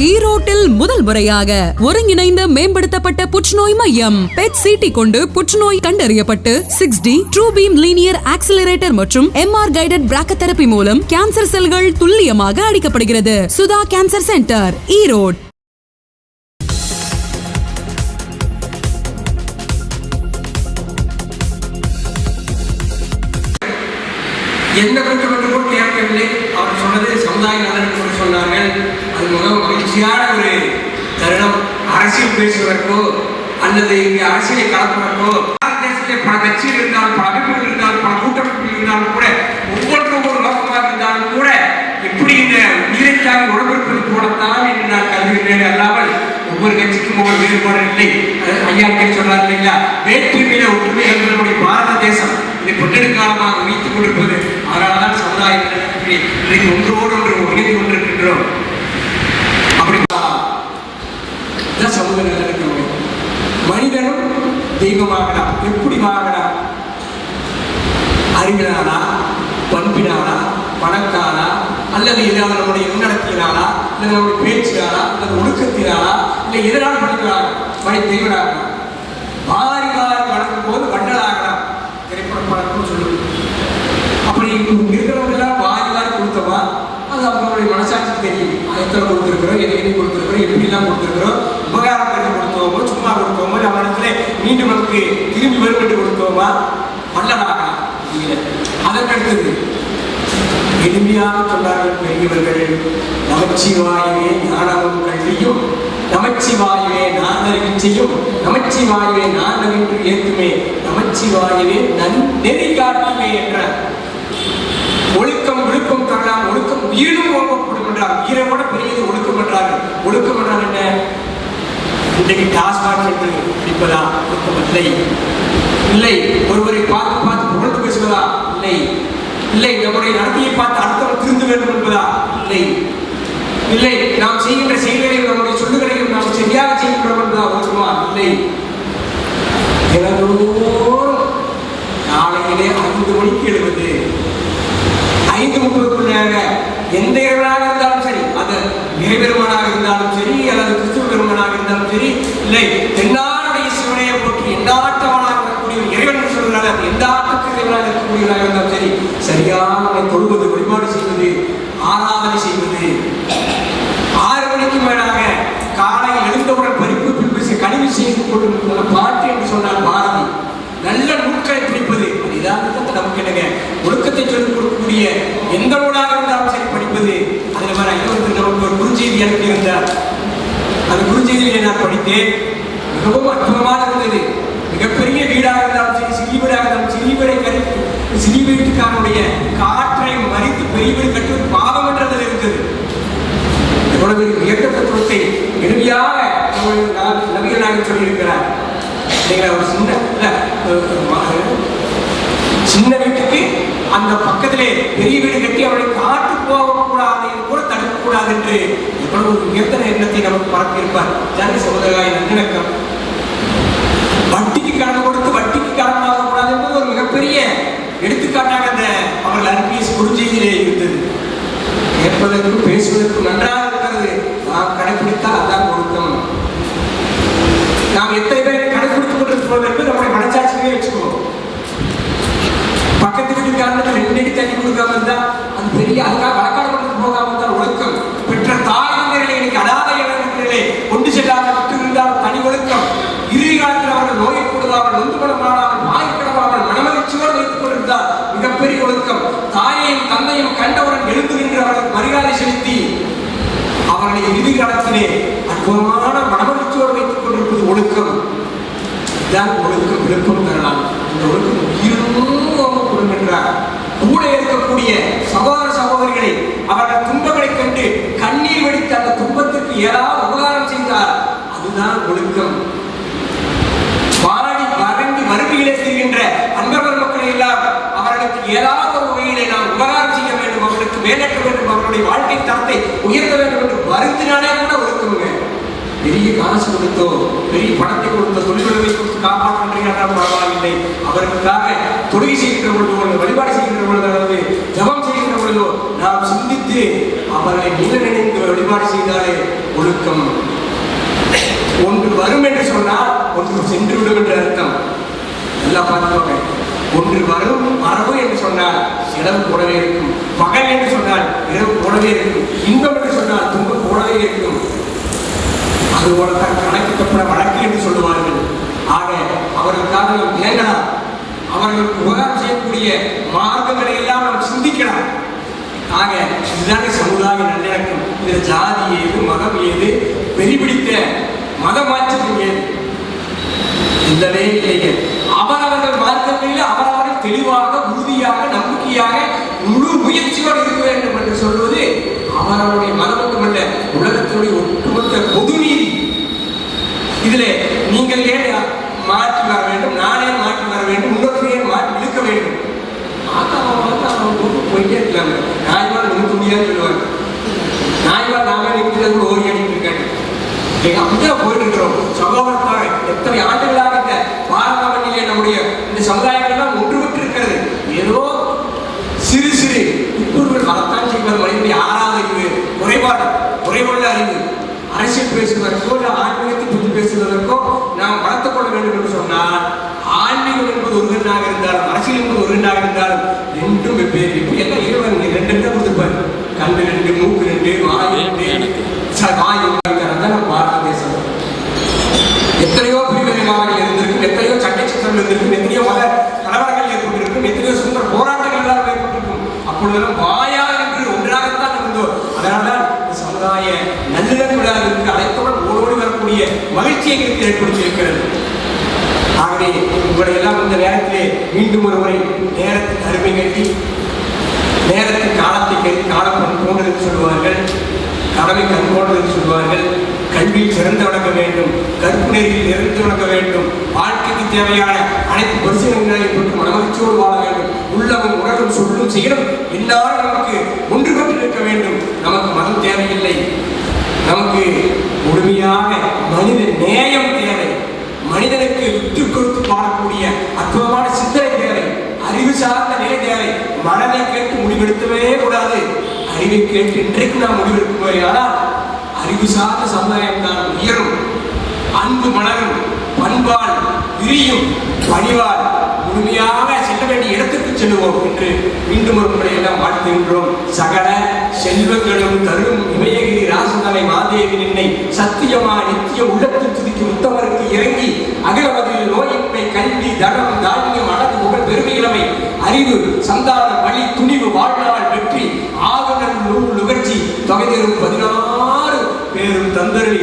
ஈரோட்டில் முதல் முறையாக ஒருங்கிணைந்த மேம்படுத்தப்பட்ட புற்றுநோய் மையம் பெட் சிடி கொண்டு புற்றுநோய் கண்டறியப்பட்டு 6D true beam linear accelerator மற்றும் MR கைடட் பிராக்கதெரபி மூலம் கேன்சர் செல்கள் துல்லியமாக அழிக்கப்படுகிறது. Sudha cancer centre, Erode. எந்த குற்றமற்றமும் கேட்கவில்லை. அவர் சொன்னது சமுதாய நலன் சொன்னார்கள். அது மிக மகிழ்ச்சியான ஒரு தருணம். அரசியல் பேசுவதற்கோ அல்லது இங்கே அரசியலை கலப்பதற்கோ தேசத்திலே பல கட்சிகள் இருந்தாலும், பல அமைப்புகள் இருந்தாலும், பல கூட்டமைப்புகள் இருந்தாலும் கூட ஒவ்வொருத்தரும் ஒரு நோக்கமாக இருந்தாலும் கூட எப்படி இந்த உயிரைத்தாக உடம்பிருப்பது போலத்தான் என்று நான் கருதுகிறேன். அல்லாமல் ஒவ்வொரு கட்சிக்கும் ஒவ்வொரு வேறுபாடு இல்லை. ஐயா சொன்னார் இல்லைங்களா, வேற்றுமையில ஒற்றுமை நம்முடைய பாரத தேசம் இதை பன்னெடுக்காலமாக வைத்துக் கொண்டிருப்பது. அதனால்தான் சமுதாயத்தில் ஒன்றோடு ஒன்று இணைந்து கொண்டிருக்கின்றோம். அப்படிதான் சமூக நலனுக்கு மனிதனும் தெய்வமாகலாம். எப்படி ஆகலாம்? அறிவினாலா, பண்பினாலா, பணக்காரா, அல்லது ஏதாவது நம்முடைய எண்ணத்தினாலா, அல்லது நம்முடைய பேச்சினாலா, அல்லது ஒழுக்கத்தினாலா, இல்லை எதனால் படிக்கிறாங்க மனித தெய்வனாகலாம். வாரி வாரி வளர்க்கும் போது வண்டலாகலாம். திரைப்பட பழக்கம் சொல்லுது. அப்படி இருக்கிறவங்கெல்லாம் வாரி வாரி கொடுத்தோமா அது அவங்களுடைய மனசாட்சிக்கு தெரியும். எத்தனை கொடுத்துருக்குறோம், எதை கொடுத்துருக்குறோம், எப்படிலாம் கொடுத்துருக்குறோம், உபகாரம் பண்ணி கொடுத்தோமோ, சும்மா கொடுத்தோமோ, நம்ம இடத்துல மீண்டும் நமக்கு திரும்பி வரும்பட்டு கொடுத்தோமா, வல்லலாகலாம். அதற்கடுத்தது எளிமையாக சொன்னார்கள் பெரியவர்கள், நமச்சிவாயவே ஞானமும் கல்வியும், நமச்சிவாயவே நானறிவிச்சையும், நமச்சிவாயவே நானறிவு ஏற்றுமே, நமச்சிவாயவே நெறி காட்டுமே என்ற ஒழுக்கம் விழுக்கம் தரலாம். ஒழுக்கம் உயிரும் ஓப்பப்படும் என்றார். உயிரை விட பெரியது ஒழுக்கம் என்றார்கள். ஒழுக்கம் என்றால் என்ன? இன்றைக்கு டாஸ்மாக் என்று பிடிப்பதா? ஒழுக்கம் இல்லை. இல்லை. ஒருவரை பார்த்து பார்த்து புகழ்ந்து பேசுவதா? இல்லை. இல்லை. நம்முடைய நடத்தையை பார்த்து அடுத்தவர் திருந்த வேண்டும் என்பதா? இல்லை. இல்லை. நாம் செய்கின்ற செயல்களையும் நம்முடைய சொல்லுகளையும் நாம் சரியாக செய்கின்றோம் என்பதா ஒழுக்கமா? இல்லை. தினந்தோறும் நாளையிலே 5 மணிக்கு எழுவது, 5:30க்குள்ளாக எந்த இறைவனாக இருந்தாலும் சரி, அது இறைபெருமானாக இருந்தாலும் சரி, அல்லது கிறிஸ்துவ பெருமானாக இருந்தாலும் சரி, இல்லை தென்னாடுடைய சிவனையை போற்றி எந்தாட்டவனாக இருக்கக்கூடிய இறைவன் சொல்கிறார். அது எந்த ஆட்டத்துக்கு இறைவனாக இருக்கக்கூடியவனாக இருந்தாலும் சரி, சரியான தொழுவது, வழிபாடு செய்வது, ஆராதனை செய்வது. 6 மணிக்கு மேலாக காலை எழுந்தவுடன் பறிப்பு பின்பு கனிவு செய்து கொண்டு பாட்டு என்று சொன்னால் பாரதி. நல்ல நூற்களை பிடிப்பது, அது இதாக நமக்கு என்னங்க ஒழுக்கத்தை சொல்லிக் கொடுக்கக்கூடிய எந்த நூலாக இருந்தாலும் சரி படிப்பது. அதில் வர நமக்கு ஒரு குறுஞ்செய்தி அனுப்பியிருந்தார். அந்த குறுஞ்செய்தியை நான் படித்தேன். மிகவும் அற்புதமாக இருந்தது. மிகப்பெரிய வீடாக இருந்தாலும் சரி, சிறிய வீடாக இருந்தாலும் சிறிய வீட்டுக்காரனுடைய காற்றை மறித்து பெரிய வீடு கட்டுவது பாவம் என்றதில் இருந்தது. எவ்வளவு இயக்க தத்துவத்தை எளிமையாக நபிகள் நாயகம் சொல்லியிருக்கிறார். ஒரு சின்ன வீட்டுக்கு அந்த பக்கத்திலே பெரிய வீடு கட்டி அவனை காட்டு போகக்கூடாது என்று கூட தடுக்கக்கூடாது என்று எவ்வளவு உயர்ந்த எண்ணத்தை நமக்கு பரப்பியிருப்பார். ஜாதி சமுதாய நல்லிணக்கம். வட்டிக்கு கடன் கொடுத்து வட்டிக்கு கடன் வாங்கக்கூடாது என்பது ஒரு மிகப்பெரிய எடுத்துக்காட்டாக அந்த அவர்கள் அனுப்பிய குறுஞ்செய்தியிலே இருந்தது. கேட்பதற்கும் பேசுவதற்கும் நன்றாக இருக்கிறது. நாம் கடைபிடித்தால் அதான் ஒழுக்கம். நாம் எத்தனை பேரை கடைபிடித்துக் கொண்டிருக்கிறோம் என்று நம்முடைய மனச்சாட்சியே வச்சுக்குவோம். பக்கத்து வீட்டுக்காரனுக்கு 2 அடி தண்ணி கொடுக்காம இருந்தா அது பெரிய அதுக்காக வழக்காடு கொண்டு போகாம இருந்தால் ஒழுக்கம். பெற்ற தாயந்தர்களை இன்னைக்கு அனாதை இளைஞர்களை கொண்டு செல்லாமல் விட்டு இருந்தால் தனி ஒழுக்கம். இறுதி காலத்தில் அவர்கள் நோயக்கூடாமல், நொந்து படமாடாமல், மாயக்கிடமாமல், மனமகிழ்ச்சியோடு வைத்துக் கொண்டிருந்தால் மிகப்பெரிய ஒழுக்கம். தாயையும் தந்தையும் கண்டவுடன் எழுந்து நின்று அவர்களுக்கு மரியாதை செலுத்தி அவர்களை இறுதி காலத்திலே அற்புதமான மனமகிழ்ச்சியோடு வைத்துக் கொண்டிருப்பது ஒழுக்கம். இதுதான் ஒழுக்கம். விருப்பம் தரலாம். இந்த ஒழுக்கம் உயிரும் என்றார். கூட இருக்கக்கூடிய சகோதர சகோதரிகளை அவர்கள் துன்பங்களை கண்டு கண்ணீர் வெடித்து அந்த துன்பத்திற்கு ஏதாவது உபகாரம் செய்தார். அதுதான் ஒழுக்கம். வாடி வறண்டி வறுமையிலே செய்கின்ற அன்பர் மக்களை எல்லாம் அவர்களுக்கு ஏதாவது ஒரு வகையிலே நாம் உபகாரம் செய்ய வேண்டும், அவர்களுக்கு மேலேற்ற வேண்டும், அவர்களுடைய வாழ்க்கை தரத்தை உயர்த்த வேண்டும் என்று வருத்தினாலே கூட ஒழுக்கமுங்க. பெரிய காசு கொடுத்தோ, பெரிய பணத்தை கொடுத்தோ, தொழில்நுட்பத்தை கொடுத்து காப்பாற்றுகின்றால் பரவாயில்லை. அவர்களுக்காக தொழுகை செய்கின்ற பொழுதோ, வழிபாடு செய்கின்ற பொழுதோ, அல்லது ஜபம் செய்கின்ற பொழுதோ நாம் சிந்தித்து அவர்களை நீங்கள் நினைந்து வழிபாடு செய்தாலே ஒழுக்கம். ஒன்று வரும் என்று சொன்னால் ஒன்று சென்று விடும் என்று அர்த்தம். எல்லாம் பார்த்துக்கோங்க. ஒன்று வரும் வரவு என்று சொன்னால் செலவு கூடவே இருக்கும். பகல் என்று சொன்னால் இரவு கூடவே இருக்கும். இன்பம் என்று சொன்னால் துன்பம் கூடவே இருக்கும். அதுபோலத்தான் கணக்கிட்டப்பட வழக்கு என்று சொல்லுவார்கள். ஆக அவர்களுக்காக நாம் இயங்கலாம். அவர்களுக்கு உபகாரம் செய்யக்கூடிய மார்க்கங்களை எல்லாம் நாம் சிந்திக்கலாம். ஆக இதுதானே சமுதாய நல்லிணக்கம். இதில் ஜாதி ஏது, மதம் ஏது, வெறிபிடித்த மத மாற்றம் ஏது இல்லவே இல்லையே. அவரவர்கள் மார்க்கங்களில் அவரவர்கள் தெளிவாக, உறுதியாக, நம்பிக்கையாக, முழு முயற்சியோடு இருக்க வேண்டும் என்று சொல்வது அவரவருடைய மதம் மட்டுமல்ல, உலகத்தினுடைய ஒட்டுமொத்த பொது நீதி. இதில் நீங்கள் ஏன் மாற்றி வர வேண்டும், நானே மாற்றி வர வேண்டும், இன்னொருத்தரையே மாற்றி இழுக்க வேண்டும். போயிட்டே இருக்காங்க. நாய்வால் நிறுத்த முடியாதுன்னு சொல்லுவாங்க. நாய்வால் நாமே நிறுத்துறது ஓடி அடிட்டு இருக்காங்க. அப்படிதான் போயிட்டு இருக்கிறோம். சகோதரத்தாக எத்தனை ஆண்டுகளாக இந்த பாரத மண்ணிலே நம்முடைய இந்த சமுதாயங்கள்லாம் ஒன்றுபட்டு இருக்கிறது. ஏதோ சிறு சிறு இப்பொருள் வரத்தான் செய்வது மனிதனுடைய ஆறாவது அறிவு குறைவுள்ள அறிவு. அரசியல் பேசுவதற்கோ இல்லை ஆன்மீகத்தை பற்றி பேசுவதற்கோ நாம் வளர்த்துக் கொள்ள வேண்டும் என்று சொன்னால் ஆன்மீகம் என்பது ஒரு கண்ணாக இருந்தாலும் அரசியல் என்பது ஒரு கண்ணாக இருந்தாலும் ரெண்டும் வெவ்வேறு. இப்படி எல்லாம் இருவர் ரெண்டு கொடுத்துருப்பாரு. கண்ணு ரெண்டு, மூக்கு ரெண்டு, வாய் ரெண்டு, நம்ம பாரத தேசம். எத்தனையோ பிரிவினைவாதங்கள் இருந்திருக்கும், எத்தனையோ சட்டை சித்திரம் இருந்திருக்கும், எத்தனையோ மத கலவரங்கள் ஏற்பட்டிருக்கும், எத்தனையோ சுதந்திர போராட்டங்கள் எல்லாம் ஏற்பட்டிருக்கும். அப்பொழுதெல்லாம் வாயா என்று ஒன்றாகத்தான் இருந்தோம். அதனால்தான் சமுதாய நல்லிணக்க விழாவிற்கு அனைத்துடன் ஓடோடி வரக்கூடிய மகிழ்ச்சியை ஏற்படுத்தி இருக்கிறது. ஆகவே உங்களை எல்லாம் இந்த நேரத்திலே மீண்டும் ஒரு முறை நேரத்துக்கு அருமை கட்டி, நேரத்துக்கு காலத்தை கருதி காலம் போன்றது என்று சொல்லுவார்கள், கடமை கண் போன்றது என்று சொல்லுவார்கள். கல்வியில் சிறந்து வழங்க வேண்டும், கற்பு நெறியில் நிறைந்து வழங்க வேண்டும், வாழ்க்கைக்கு தேவையான அனைத்து பரிசீலனைகளை பெற்று மனமகிழ்ச்சியோடு வாழ வேண்டும். உள்ளமும் உணர்வும் சொல்லும் செய்யணும் எல்லாரும் நமக்கு ஒன்றுபட்டு இருக்க வேண்டும். நமக்கு மதம் தேவையில்லை, நமக்கு முழுமையாக மனித நேயம் தேவை. மனிதனுக்கு விட்டு கொடுத்து பாடக்கூடிய அற்புதமான சிந்தனை தேவை, அறிவு சார்ந்த நிலை தேவை. மனதை கேட்டு முடிவெடுக்கவே கூடாது. அறிவை கேட்டு இன்றைக்கு நாம் முடிவெடுக்கும். ஆனால் அறிவு சார்ந்த சமுதாயம் தான் உயரும், அன்பு மலரும், பண்பால் விரியும், பணிவால் முழுமையாக செல்ல வேண்டிய இடத்துக்கு செல்லுவோம் என்று மீண்டும் ஒரு முறை எல்லாம் வாழ்த்துகின்றோம். சகல செல்வங்களும் தரும் இமயகிரி ராசதலை மாதேவி நின்னை சத்தியமா நித்திய உள்ளத்தில் துதிக்கும் உத்தமருக்கு இறங்கி அகிலமதில் நோயின்மை, கல்வி, தனம், தானியம், அழகு, புகழ், பெருமையிலமை, அறிவு, சந்தானம், வழி, துணிவு, வாழ்நாள், வெற்றி, ஆகுணர், நூல், நுகர்ச்சி, தொகை தரும் 16 பேரும் தந்தரளி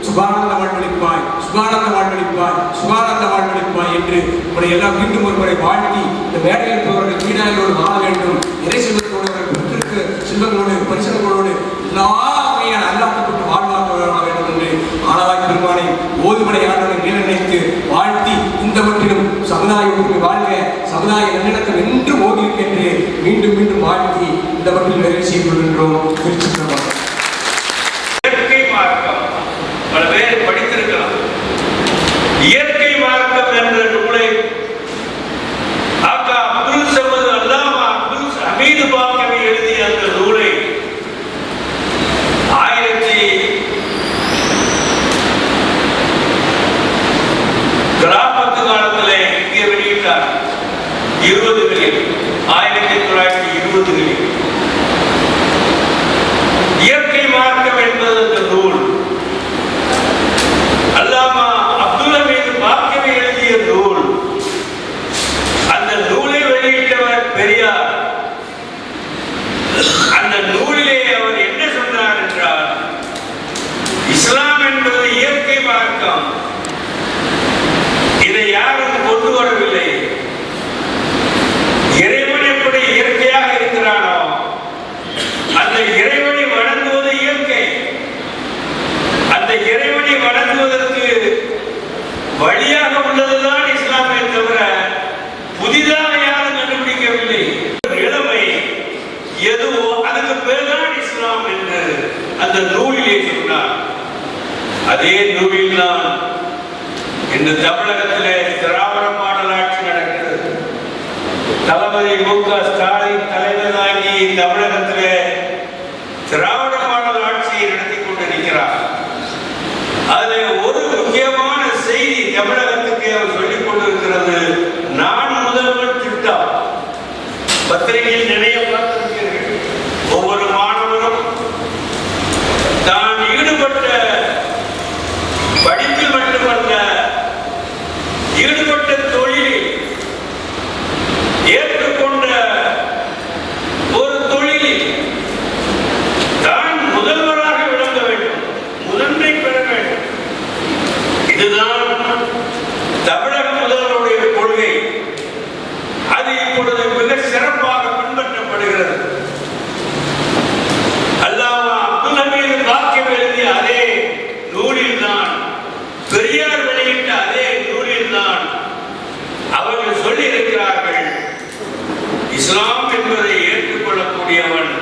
சுகானந்த வாழ்வழிப்பாய், சுகானந்த வாழ்வழிப்பாய், சுகானந்த வாழ்வழிப்பாய் என்று உங்களை எல்லாம் மீண்டும் ஒரு முறை வாழ்த்தி இந்த மேடையில் இருப்பவர்கள் வீணாயோடு வாழ வேண்டும். இறை செல்வத்தோடு பெற்றிருக்க செல்வங்களோடு பரிசனங்களோடு எல்லா வகையான அல்லாக்கப்பட்டு வாழ்வாக்க வாழ வேண்டும் என்று ஆளவாய் பெருமானை ஓதுமலை ஆண்டவனை நிலைநினைத்து வாழ்த்தி இந்த மட்டிலும் சமுதாய உரிமை வாழ்க, சமுதாய நல்லிணக்கம் என்று ஓதிருக்கு என்று மீண்டும் மீண்டும் வாழ்த்தி இந்த மட்டில் நிறைவு செய்து கொள்கின்றோம். பல பேர் படித்திருக்கலாம். இயற்கை மார்க்கம் என்ற நூலை ஆக்கா அப்துல் சமது அல்லாமா அப்துல் ஹமீது பாக்கவி எழுதிய அந்த நூலை 1000 கிராமத்து காலத்தில் இங்கே வெளியிட்டார். 20களில் 1920களில் இயற்கை மார்க்கம் என்பது அந்த நூல். அல்லாமா அப்துல் ஹமீது பாக்கவி எழுதிய நூல். அந்த நூலை வெளியிட்டவர் பெரியார். அந்த நூலிலே அவர் என்ன சொன்னார் என்றால், இஸ்லாம் என்பது இயற்கை மார்க்கம். இதை யாரும் கொண்டு வரவில்லை. இறைவன் எப்படி இயற்கையாக இருக்கிறானோ அந்த இறைவனை வணங்குவது இயற்கை. அந்த இறைவனை வணங்குவதற்கு வழியாக உள்ளதுதான் இஸ்லாமை தவிர புதிதாக யாரும் கண்டுபிடிக்கவில்லை. இளமை எதுவோ அதுக்கு பேர்தான் இஸ்லாம் என்று அந்த நூலிலே சொன்னார். அதே நூலில் தான் இந்த தமிழகத்திலே திராவிட மாடல் ஆட்சி நடக்கிறது. தளபதி மு க ஸ்டாலின் தலைவர் தாங்கி தமிழகத்திலே திராவிட அதில் ஒரு முக்கியமான செய்தி தமிழகத்துக்கு அவர் சொல்லிக் கொண்டிருக்கிறது. நான் முதல்வர் திட்டம் பத்திரிகையில் நிறைய பார்த்திருக்கிறீர்கள். ஒவ்வொரு மாணவரும் தான் ஈடுபட்ட படிப்பில் மட்டுமல்ல, ஈடுபட்ட தொழிலில் ஏற்றுக்கொண்ட ஒரு தொழிலில் தான் முதல்வராக விளங்க வேண்டும், முதன்மை பெற வேண்டும். இதுதான் தமிழக முதல்வருடைய கொள்கை. அது இப்பொழுது மிக சிறப்பாக பின்பற்றப்படுகிறது. அல்லாமா அப்துல் ஹமீது பாக்கியம் எழுதிய அதே நூலில் தான், பெரியார் வெளியிட்ட அதே நூலில் தான் அவர்கள் சொல்லி இருக்கிறார்கள், இஸ்லாம் என்பதை ஏற்றுக்கொள்ளக்கூடியவன்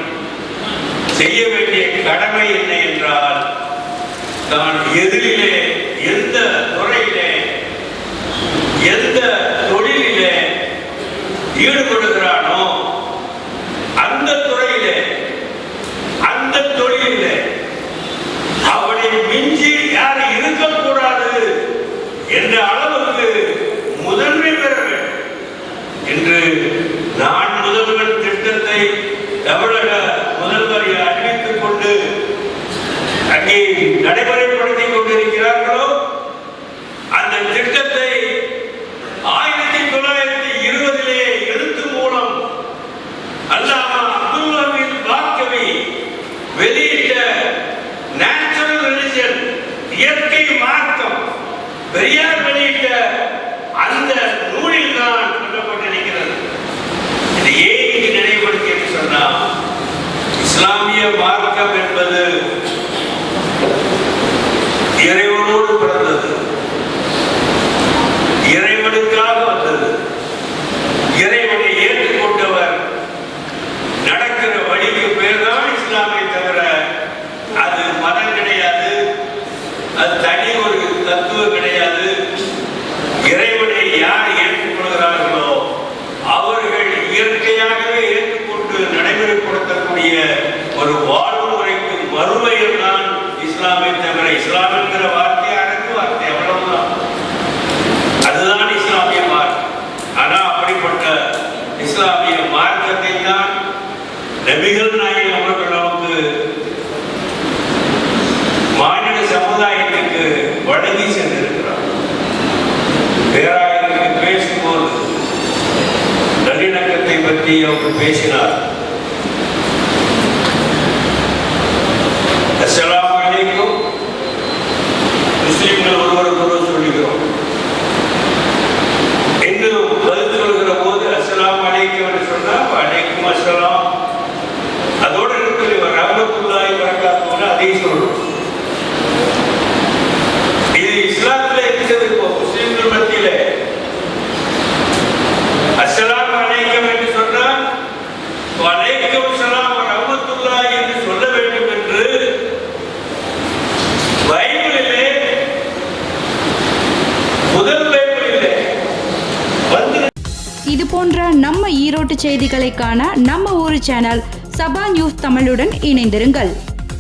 செய்ய வேண்டிய கடமை என்ன என்றால், தான் எதிரிலே, எந்த துறையிலே, எந்த தொழிலிலே ஈடுபடுகிறானோ அந்த துறையிலே, அந்த தொழிலிலே அவனை மிஞ்சி யார் இருக்கக்கூடாது என்ற அளவுக்கு முதன்மை பெற வேண்டும் என்று நான் முதல்வர் திட்டத்தை தமிழக முதல்வர் அறிவித்துக் கொண்டு அங்கே நடைமுறைப்படுத்திக் கொண்டிருக்கிறார்களோ, அந்த திட்டத்தை 1920 எழுத்து மூலம் அல்லாமா அப்துல் ஹமீது பாக்கவி வெளியிட்ட நேச்சுரல் ரிலிஜன், இயற்கை மார்க்கம், பெரியார் வெளியிட்ட அந்த நூலில் தான் சொல்லப்பட்டிருக்கிறது. இது ஏன் இங்கு நினைவுபடுத்தி என்று சொன்னால், இஸ்லாமிய மார்க்கம் என்பது இறைவனோடு பிறந்தது, இறைவனுக்காக வந்தது. இறைவனை ஏற்றுக்கொண்டவர் நடக்கிற வழிக்கு பேர் தான் இஸ்லாமை தவிர அது மதம் கிடையாது, அது தனி ஒரு தத்துவம் கிடையாது. இறைவனை யார் ஏற்றுக்கொள்கிறார்களோ அவர்கள் இயற்கையாகவே ஏற்றுக்கொண்டு நடைமுறைப்படுத்தக்கூடிய ஒரு வாழ்முறைக்கு மறுமையில் தான் இஸ்லாமை தவிர, இஸ்லாம் என்கிற வார்த்தை அரபு வார்த்தை, அவ்வளவுதான். அதுதான் இஸ்லாமிய மார்க்கம். ஆனால் அப்படிப்பட்ட இஸ்லாமிய மார்க்கத்தை தான் நபிகள் நாயகம் அவர்கள் நமக்கு மாநில சமுதாயத்துக்கு வழங்கி சென்றிருக்கிறார். பேராயருக்கு பேசும்போது நல்லிணக்கத்தை பற்றி அவர் பேசினார். அஸ்ஸலாமு அலைக்கும். முஸ்லிம்கள் ஒருவருக்கொருவர் சொல்லுகிறோம். இன்னும் பதில் சொல்கிற போது அஸ்ஸலாமு அலைக்கும் என்று சொன்னால் அலைக்கும் அஸ்ஸலாம், அதோடு இருக்கிற ரஹ்மத்துல்லாஹி வ பரகாத்துஹு அதை சொல்றோம். இது இஸ்லாத்துல இருக்கிறது. இப்போ முஸ்லிம்கள் மத்தியில அஸ்ஸலாமு அலைக்கும் என்று சொன்னால் வலைக்கும் ஸலாம் வ ரஹ்மத்துல்லாஹி என்று சொல்ல வேண்டும் என்று பைபிளிலே, முதல் பைபிளிலே வந்து. இது போன்ற நம்ம ஈரோட்டு செய்திகளை காண நம்ம ஊர் சேனல் சபா நியூஸ் தமிழுடன் இணைந்திருங்கள்.